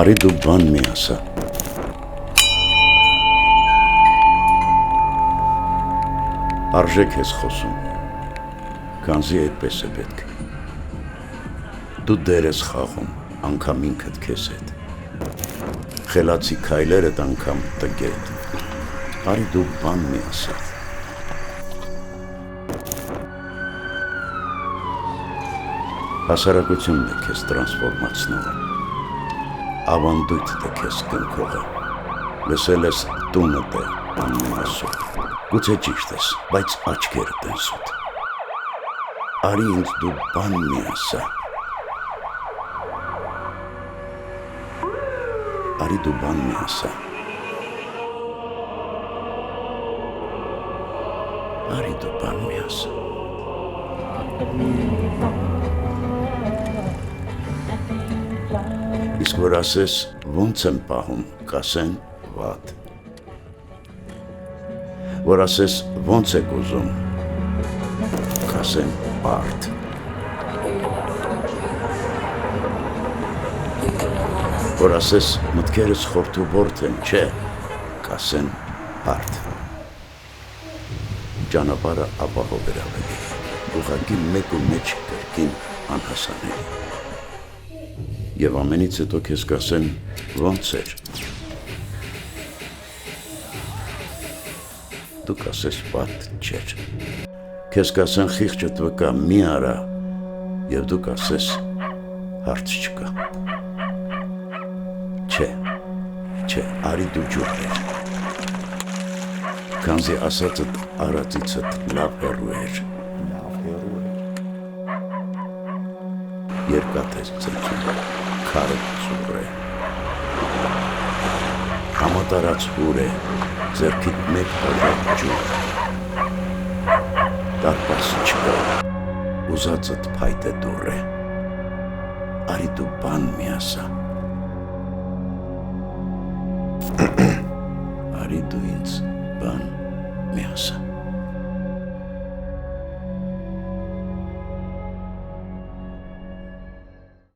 Արի դու բան մի ասա։ Արժեք ես խոսում, քանզի այդպես է պետք։ Դու դեր ես խաղում, անգամ ինքդ քեզ հետ։ Խելացի քայլերդ անգամ տգետ։ Արի դու բան մի ասա։ Հասարակությունն է քեզ տրանսֆորմացնողը, ավանդույթ է քեզ կնքողը, լսել ես տունդ է անմասով, գուցե ճիշտ ես, բայց աչքերդ են սուտ։ Արի ինձ դու բան մի ասա։ Արի դու բան մի ասա։ Արի դու բան մի ասա։ Իսկ որ ասես ոնց եմ պահում, կասեն վատ։ Որ ասես ոնց եք ուզում, կասեն բարդ։ Որ ասես մտքերս խորթուբորդ են, չէ, կասեն հարդ։ Ճանապարհը ապահով էր ավելի, ուղղակի մեկ ու մեջ կրկին անհասանելի։ Եվ ամենից հետո քեզ կասեն ոնց էր։ Դու կասես վատ չէր։ Քեզ կասեն խիղճդ վկա մի արա, և դու կասես հարց չկա։ Չէ, արի դու ջուր էր։ Քանզի ասածդ արածիցդ լավ հեռու էր։ Երկաթ ես ծեծում, քարը ծուր է, համատարած հուր է, ձեռքիդ մեկ հորդ ջուր, դարպաս չկա, ուզածդ փայտ է դուր է, արի դու բան մի ասա, արի դու ինձ բան մի ասա։